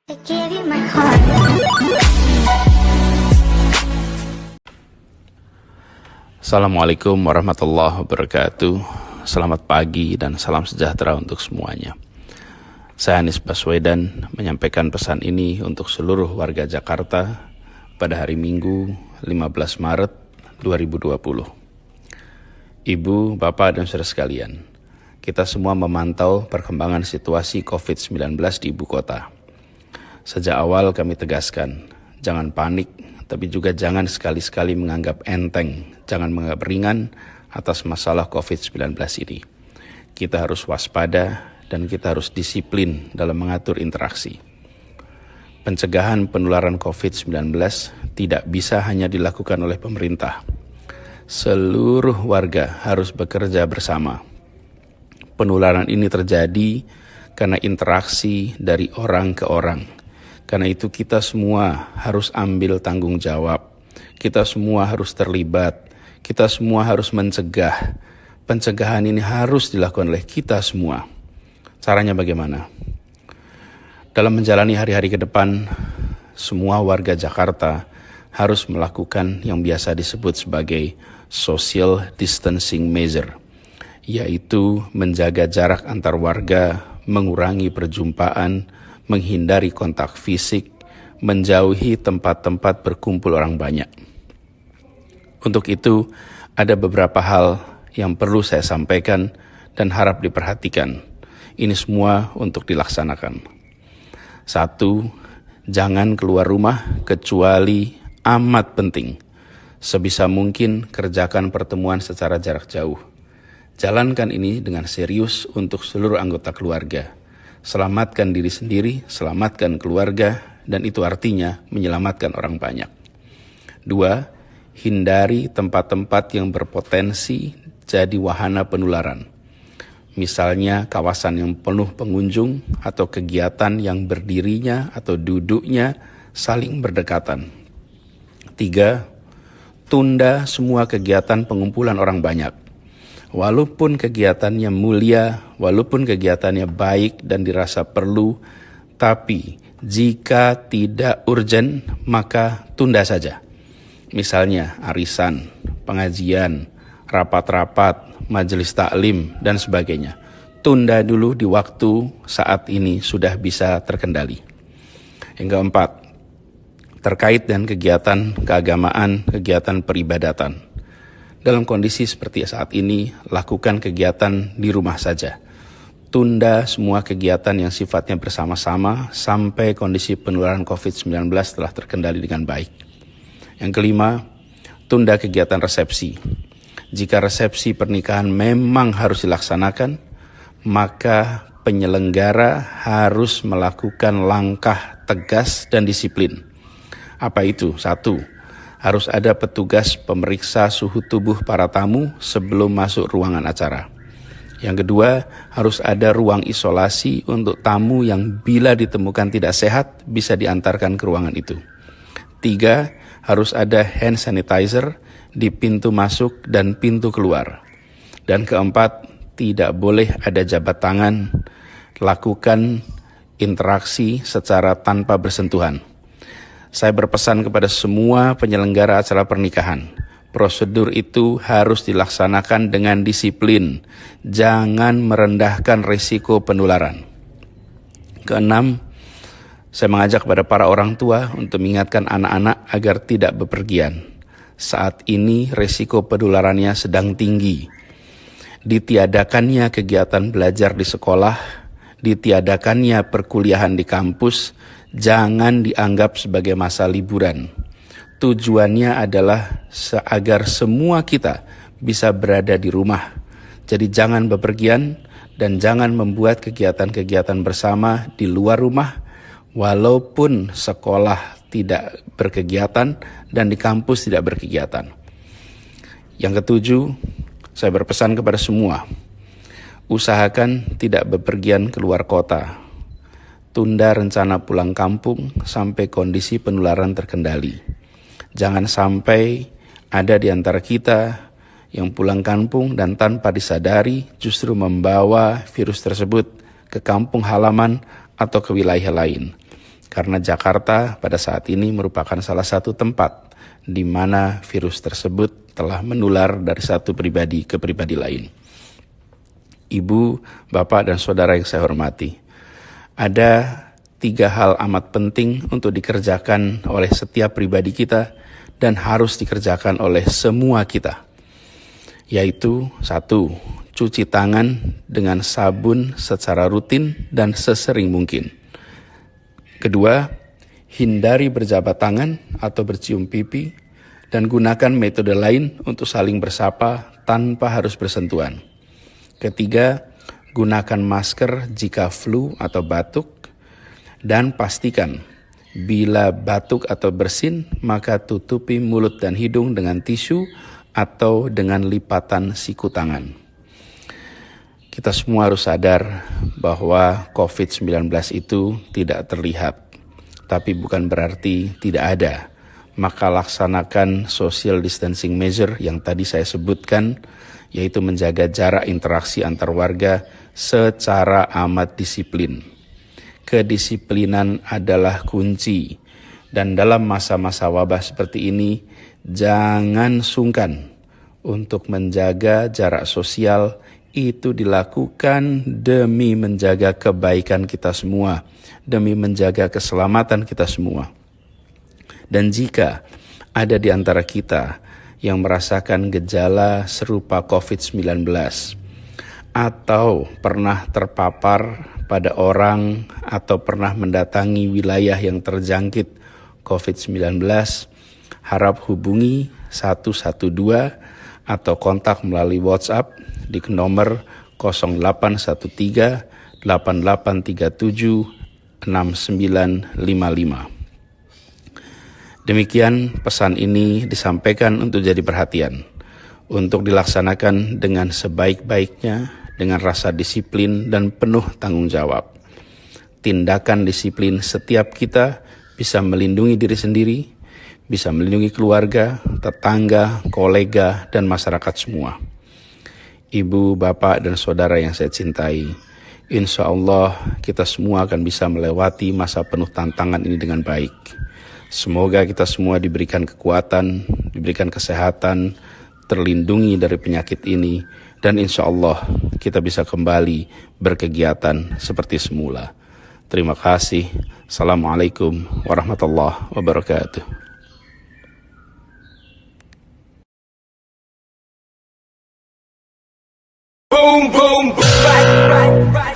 I give you my heart. Assalamualaikum warahmatullahi wabarakatuh. Selamat pagi dan salam sejahtera untuk semuanya. Saya Anies Baswedan menyampaikan pesan ini untuk seluruh warga Jakarta pada hari Minggu 15 Maret 2020. Ibu, Bapak, dan saudara sekalian, kita semua memantau perkembangan situasi COVID-19 di ibu kota. Sejak awal kami tegaskan, jangan panik, tapi juga jangan sekali-sekali menganggap enteng, jangan menganggap ringan atas masalah COVID-19 ini. Kita harus waspada dan kita harus disiplin dalam mengatur interaksi. Pencegahan penularan COVID-19 tidak bisa hanya dilakukan oleh pemerintah. Seluruh warga harus bekerja bersama. Penularan ini terjadi karena interaksi dari orang ke orang. Karena itu kita semua harus ambil tanggung jawab. Kita semua harus terlibat. Kita semua harus mencegah. Pencegahan ini harus dilakukan oleh kita semua. Caranya bagaimana? Dalam menjalani hari-hari ke depan, semua warga Jakarta harus melakukan yang biasa disebut sebagai social distancing measure, yaitu menjaga jarak antar warga, mengurangi perjumpaan, menghindari kontak fisik, menjauhi tempat-tempat berkumpul orang banyak. Untuk itu, ada beberapa hal yang perlu saya sampaikan dan harap diperhatikan. Ini semua untuk dilaksanakan. 1. Jangan keluar rumah kecuali amat penting. Sebisa mungkin kerjakan pertemuan secara jarak jauh. Jalankan ini dengan serius untuk seluruh anggota keluarga. Selamatkan diri sendiri, selamatkan keluarga, dan itu artinya menyelamatkan orang banyak. 2. Hindari tempat-tempat yang berpotensi jadi wahana penularan. Misalnya kawasan yang penuh pengunjung atau kegiatan yang berdirinya atau duduknya saling berdekatan. 3. Tunda semua kegiatan pengumpulan orang banyak. Walaupun kegiatannya mulia, walaupun kegiatannya baik dan dirasa perlu, tapi jika tidak urgent, maka tunda saja. Misalnya arisan, pengajian, rapat-rapat, majelis taklim, dan sebagainya. Tunda dulu di waktu saat ini sudah bisa terkendali. Yang keempat, terkait dengan kegiatan keagamaan, kegiatan peribadatan. Dalam kondisi seperti saat ini, lakukan kegiatan di rumah saja. Tunda semua kegiatan yang sifatnya bersama-sama sampai kondisi penularan COVID-19 telah terkendali dengan baik. Yang kelima, tunda kegiatan resepsi. Jika resepsi pernikahan memang harus dilaksanakan, maka penyelenggara harus melakukan langkah tegas dan disiplin. Apa itu? 1. Harus ada petugas pemeriksa suhu tubuh para tamu sebelum masuk ruangan acara. Yang kedua, harus ada ruang isolasi untuk tamu yang bila ditemukan tidak sehat bisa diantarkan ke ruangan itu. 3, harus ada hand sanitizer di pintu masuk dan pintu keluar. Dan keempat, tidak boleh ada jabat tangan, lakukan interaksi secara tanpa bersentuhan. Saya berpesan kepada semua penyelenggara acara pernikahan, prosedur itu harus dilaksanakan dengan disiplin, jangan merendahkan risiko penularan. Keenam, saya mengajak kepada para orang tua untuk mengingatkan anak-anak agar tidak bepergian. Saat ini risiko penularannya sedang tinggi. Ditiadakannya kegiatan belajar di sekolah, ditiadakannya perkuliahan di kampus, jangan dianggap sebagai masa liburan. Tujuannya adalah agar semua kita bisa berada di rumah. Jadi jangan bepergian dan jangan membuat kegiatan-kegiatan bersama di luar rumah, walaupun sekolah tidak berkegiatan dan di kampus tidak berkegiatan. Yang ketujuh, saya berpesan kepada semua, usahakan tidak bepergian keluar kota. Tunda rencana pulang kampung sampai kondisi penularan terkendali. Jangan sampai ada di antara kita yang pulang kampung dan tanpa disadari justru membawa virus tersebut ke kampung halaman atau ke wilayah lain. karena Jakarta pada saat ini merupakan salah satu tempat di mana virus tersebut telah menular dari satu pribadi ke pribadi lain. Ibu, bapak, dan saudara yang saya hormati, ada 3 hal amat penting untuk dikerjakan oleh setiap pribadi kita dan harus dikerjakan oleh semua kita, yaitu 1. Cuci tangan dengan sabun secara rutin dan sesering mungkin. 2. Hindari berjabat tangan atau bercium pipi dan gunakan metode lain untuk saling bersapa tanpa harus bersentuhan. 3. Gunakan masker jika flu atau batuk dan pastikan bila batuk atau bersin maka tutupi mulut dan hidung dengan tisu atau dengan lipatan siku tangan. Kita semua harus sadar bahwa COVID-19 itu tidak terlihat, tapi bukan berarti tidak ada. Maka laksanakan social distancing measure yang tadi saya sebutkan, yaitu menjaga jarak interaksi antar warga secara amat disiplin. Kedisiplinan adalah kunci, dan dalam masa-masa wabah seperti ini, jangan sungkan untuk menjaga jarak sosial. Itu dilakukan demi menjaga kebaikan kita semua, demi menjaga keselamatan kita semua. Dan jika ada di antara kita yang merasakan gejala serupa COVID-19 atau pernah terpapar pada orang atau pernah mendatangi wilayah yang terjangkit COVID-19, harap hubungi 112 atau kontak melalui WhatsApp di nomor 0813 8837 6955. Demikian pesan ini disampaikan untuk jadi perhatian, untuk dilaksanakan dengan sebaik-baiknya, dengan rasa disiplin dan penuh tanggung jawab. Tindakan disiplin setiap kita bisa melindungi diri sendiri, bisa melindungi keluarga, tetangga, kolega, dan masyarakat semua. Ibu, bapak, dan saudara yang saya cintai, insya Allah kita semua akan bisa melewati masa penuh tantangan ini dengan baik. Semoga kita semua diberikan kekuatan, diberikan kesehatan, terlindungi dari penyakit ini, dan insya Allah kita bisa kembali berkegiatan seperti semula. Terima kasih. Assalamualaikum warahmatullahi wabarakatuh. Boom, boom, right.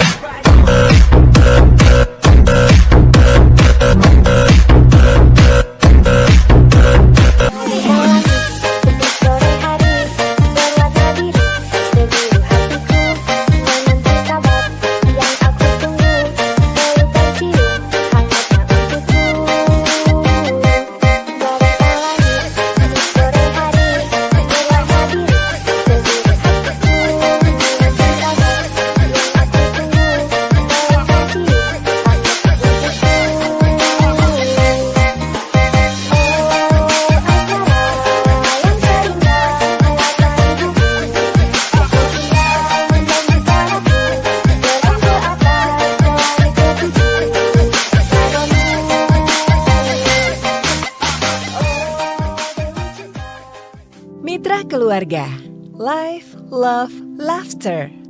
Mitra Keluarga, Life, Love, Laughter.